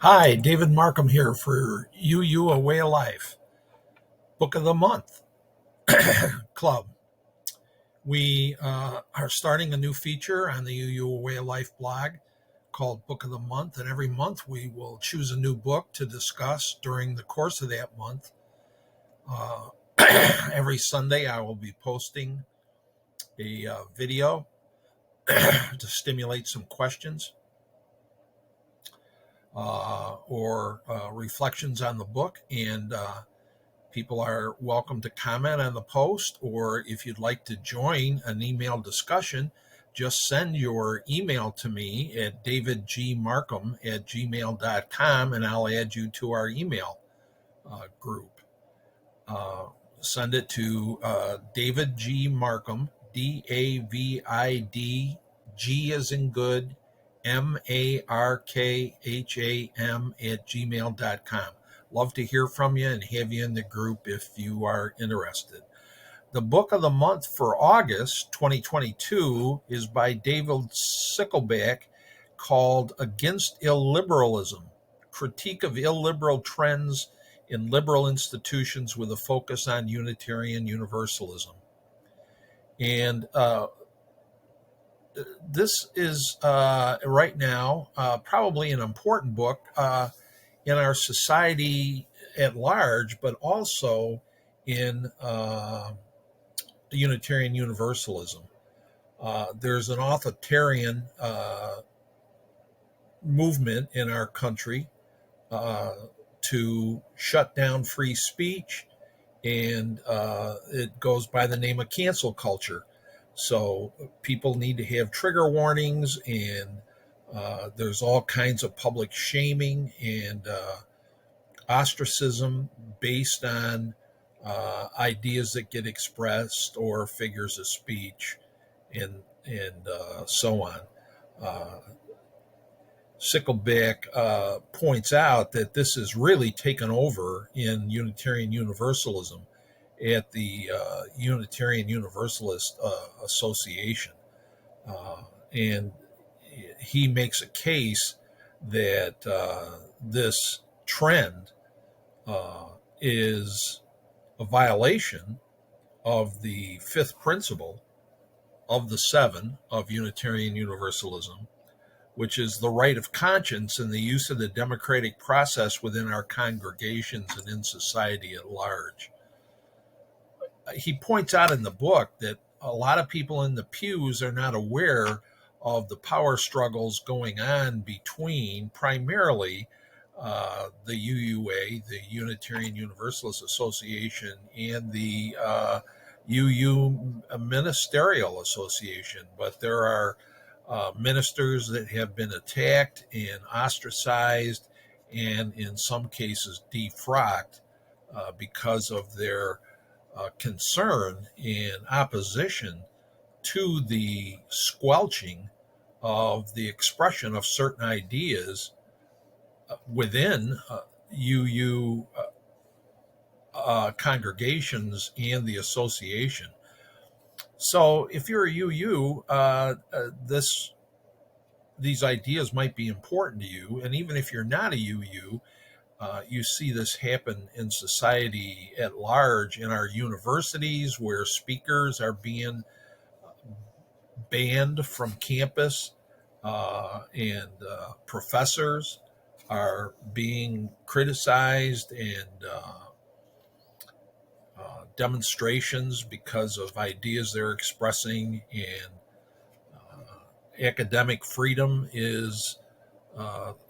Hi, David Markham here for UUAWOL Life, Book of the Month Club. We are starting a new feature on the UUAWOL Life blog called Book of the Month, and every month we will choose a new book to discuss during the course of that month. Uh, every Sunday I will be posting a video to stimulate some questions or reflections on the book, and people are welcome to comment on the post, or if you'd like to join an email discussion, just send your email to me at davidgmarkham@gmail.com and I'll add you to our email group. Uh, Send it to David G. Markham, DAVID, G as in good, MARKHAM @gmail.com. Love to hear from you and have you in the group if you are interested. The book of the month for August 2022 is by David Cycleback, called Against Illiberalism: Critique of Illiberal Trends in Liberal Institutions with a Focus on Unitarian Universalism. And this is right now probably an important book in our society at large, but also in Unitarian Universalism. There's an authoritarian movement in our country to shut down free speech, and it goes by the name of cancel culture. So people need to have trigger warnings, and there's all kinds of public shaming and ostracism based on ideas that get expressed or figures of speech, and so on. Uh, Sickleback points out that this has really taken over in Unitarian Universalism at the Unitarian Universalist Association. And he makes a case that this trend is a violation of the fifth principle of the seven of Unitarian Universalism, which is the right of conscience and the use of the democratic process within our congregations and in society at large. He points out in the book that a lot of people in the pews are not aware of the power struggles going on between primarily the UUA, the Unitarian Universalist Association, and the UU Ministerial Association. But there are ministers that have been attacked and ostracized, and in some cases defrocked because of their concern and opposition to the squelching of the expression of certain ideas within UU congregations and the association. So, if you're a UU, these ideas might be important to you, and even if you're not a UU, you see this happen in society at large, in our universities, where speakers are being banned from campus, and professors are being criticized, and demonstrations because of ideas they're expressing, and academic freedom is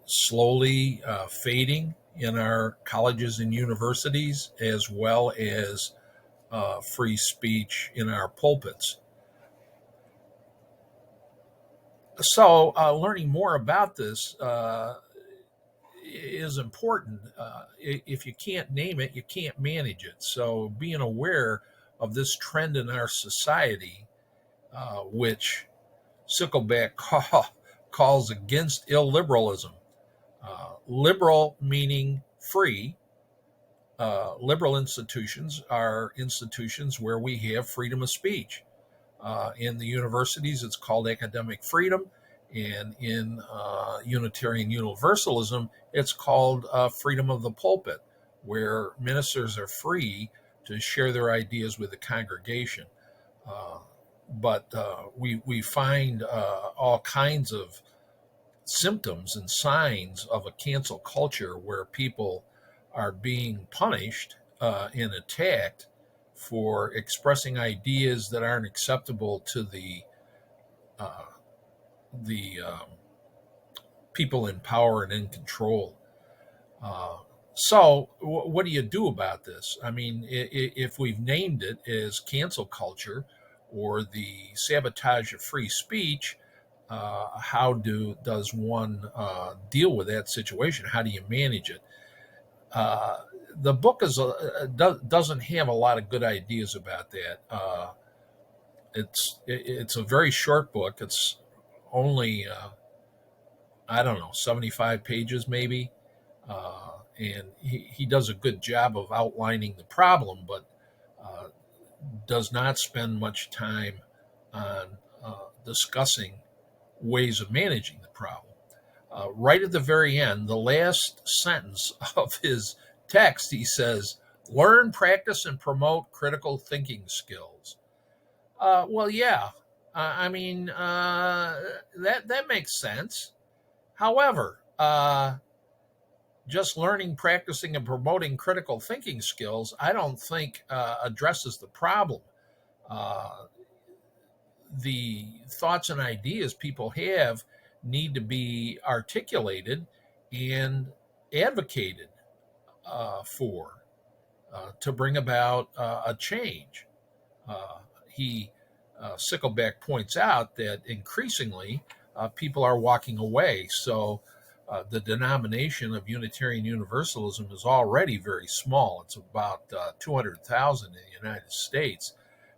slowly fading in our colleges and universities, as well as free speech in our pulpits. So, learning more about this is important. If you can't name it, you can't manage it. So, being aware of this trend in our society, which Sickleback calls against illiberalism. Liberal meaning free. Liberal institutions are institutions where we have freedom of speech. In the universities, it's called academic freedom. And in Unitarian Universalism, it's called freedom of the pulpit, where ministers are free to share their ideas with the congregation. Uh, but we find all kinds of symptoms and signs of a cancel culture where people are being punished and attacked for expressing ideas that aren't acceptable to uh, the people in power and in control. Uh, what do you do about this? I mean, if we've named it as cancel culture or the sabotage of free speech, how does one deal with that situation? How do you manage it? Uh, the book doesn't have a lot of good ideas about that. It's a very short book. It's only I don't know 75 pages maybe, and he does a good job of outlining the problem, but uh, does not spend much time on discussing ways of managing the problem. Right at the very end, the last sentence of his text, he says, "Learn, practice, and promote critical thinking skills." Well, yeah, I mean that makes sense. However, just learning, practicing, and promoting critical thinking skills, I don't think addresses the problem. Uh, the thoughts and ideas people have need to be articulated and advocated for to bring about a change. He Sickleback points out that increasingly people are walking away. So the denomination of Unitarian Universalism is already very small. It's about 200,000 in the United States,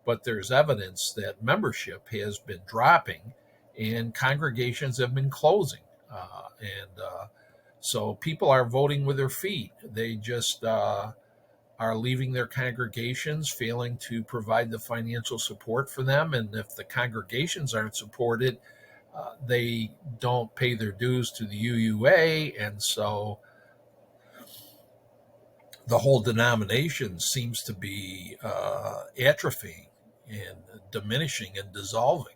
but there's evidence that membership has been dropping and congregations have been closing. So people are voting with their feet. They just are leaving their congregations, failing to provide the financial support for them. And if the congregations aren't supported, they don't pay their dues to the UUA. And so the whole denomination seems to be atrophying and diminishing and dissolving.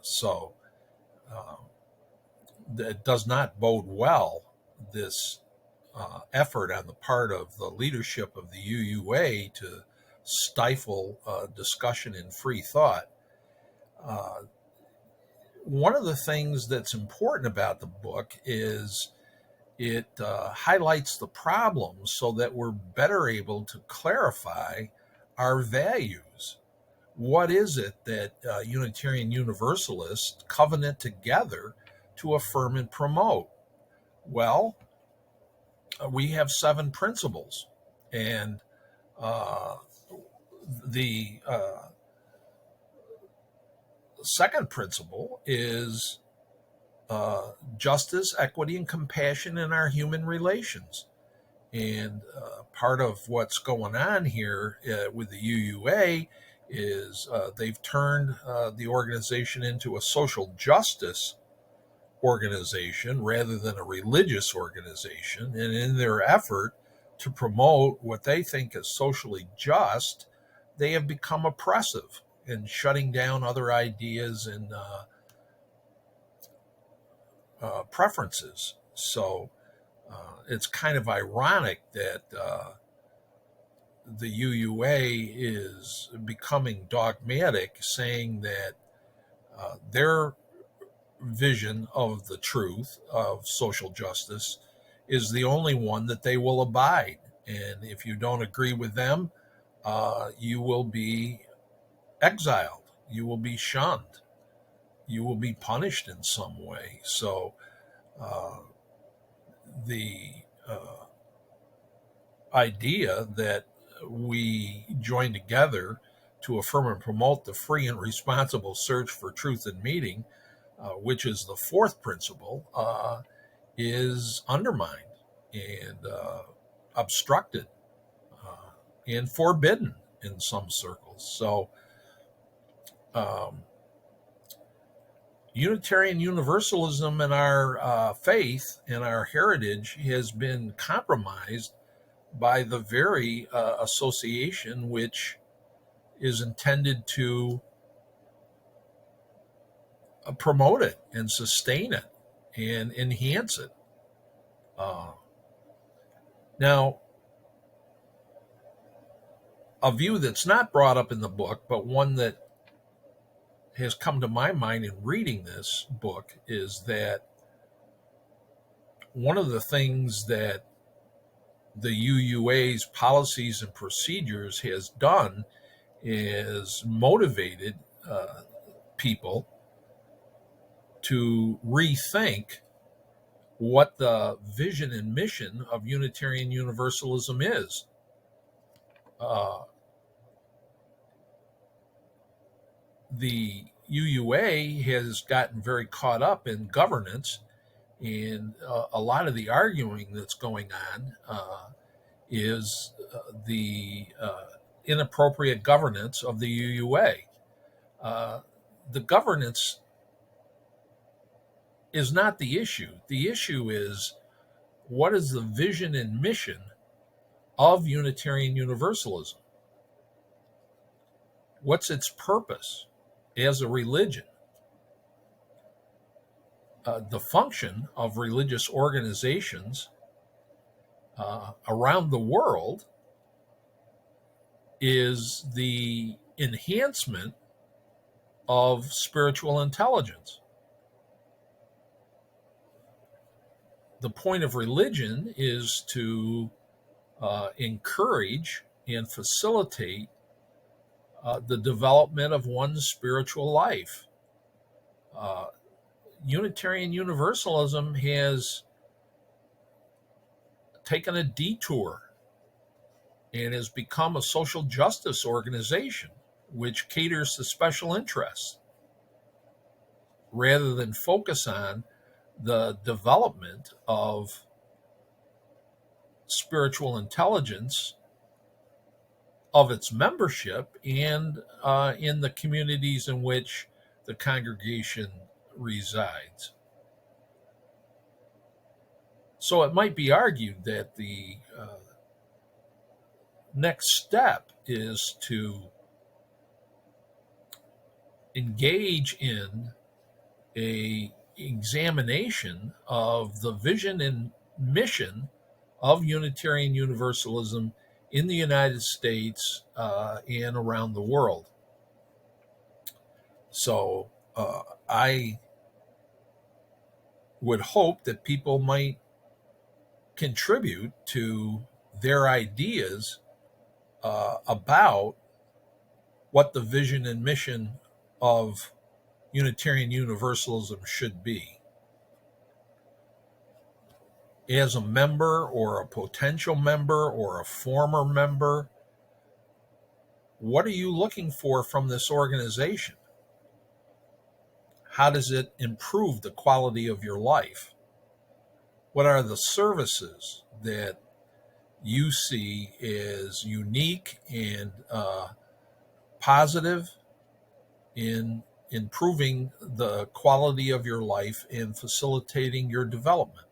So uh, it does not bode well, this effort on the part of the leadership of the UUA to stifle discussion and free thought. Uh, One of the things that's important about the book is it highlights the problems so that we're better able to clarify our values. What is it that Unitarian Universalists covenant together to affirm and promote? Well, we have 7 principles, and uh, the second principle is justice, equity, and compassion in our human relations. And part of what's going on here with the UUA is they've turned the organization into a social justice organization rather than a religious organization. And in their effort to promote what they think is socially just, they have become oppressive in shutting down other ideas and preferences. So it's kind of ironic that the UUA is becoming dogmatic, saying that their vision of the truth of social justice is the only one that they will abide. And if you don't agree with them, you will be exiled, you will be shunned, you will be punished in some way. So uh, the idea that we join together to affirm and promote the free and responsible search for truth and meaning, which is the fourth principle, is undermined and obstructed and forbidden in some circles. So um, Unitarian Universalism and our faith and our heritage has been compromised by the very association which is intended to promote it and sustain it and enhance it. Now, a view that's not brought up in the book, but one that has come to my mind in reading this book, is that one of the things that the UUA's policies and procedures has done is motivated people to rethink what the vision and mission of Unitarian Universalism is. The UUA has gotten very caught up in governance, and a lot of the arguing that's going on is the inappropriate governance of the UUA. The governance is not the issue. The issue is, what is the vision and mission of Unitarian Universalism? What's its purpose as a religion? The function of religious organizations around the world is the enhancement of spiritual intelligence. The point of religion is to encourage and facilitate the development of one's spiritual life. Unitarian Universalism has taken a detour and has become a social justice organization which caters to special interests rather than focus on the development of spiritual intelligence of its membership and in the communities in which the congregation resides. So it might be argued that the next step is to engage in a examination of the vision and mission of Unitarian Universalism in the United States and around the world. So I would hope that people might contribute to their ideas about what the vision and mission of Unitarian Universalism should be. As a member or a potential member or a former member, what are you looking for from this organization? How does it improve the quality of your life? What are the services that you see as unique and positive in improving the quality of your life and facilitating your development?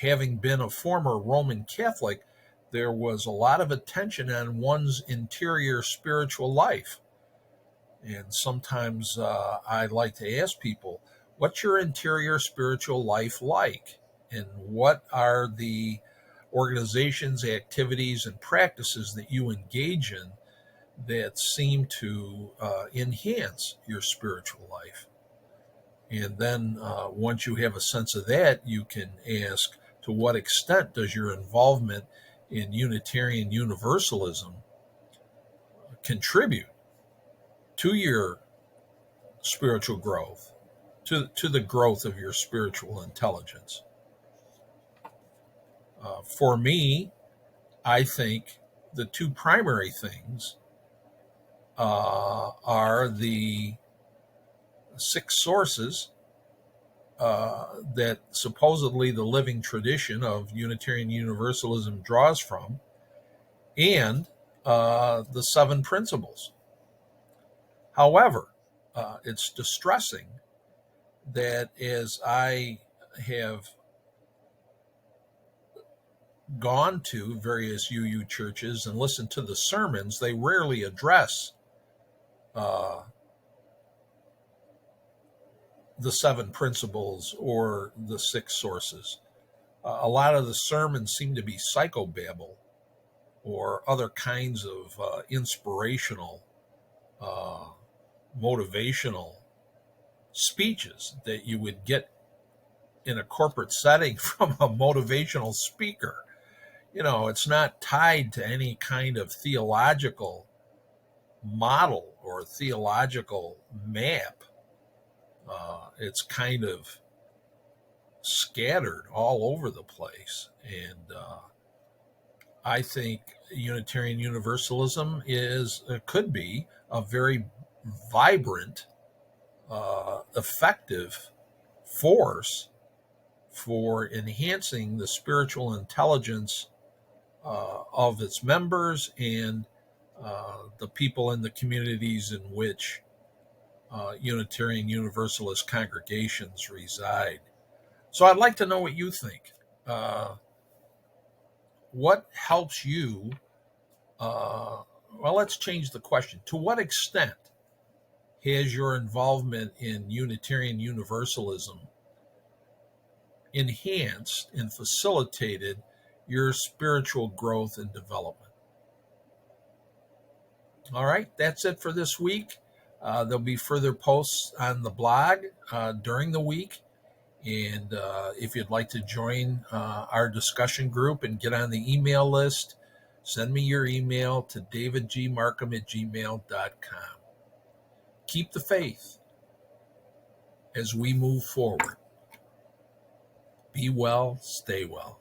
Having been a former Roman Catholic, there was a lot of attention on one's interior spiritual life. And sometimes I like to ask people, what's your interior spiritual life like? And what are the organizations, activities, and practices that you engage in that seem to enhance your spiritual life? And then once you have a sense of that, you can ask, to what extent does your involvement in Unitarian Universalism contribute to your spiritual growth, to the growth of your spiritual intelligence? For me, I think the two primary things are the 6 sources that supposedly the living tradition of Unitarian Universalism draws from, and the 7 principles. However, it's distressing that as I have gone to various UU churches and listened to the sermons, they rarely address uh, the seven principles or the six sources. A lot of the sermons seem to be psychobabble or other kinds of inspirational, uh, motivational speeches that you would get in a corporate setting from a motivational speaker. It's not tied to any kind of theological model or theological map. It's kind of scattered all over the place. And I think Unitarian Universalism could be a very vibrant, effective force for enhancing the spiritual intelligence of its members and the people in the communities in which Unitarian Universalist congregations reside. So I'd like to know what you think. What helps you? Well, let's change the question. To what extent has your involvement in Unitarian Universalism enhanced and facilitated your spiritual growth and development? All right, that's it for this week. There'll be further posts on the blog during the week. And if you'd like to join our discussion group and get on the email list, send me your email to davidgmarkham@gmail.com. Keep the faith as we move forward. Be well, stay well.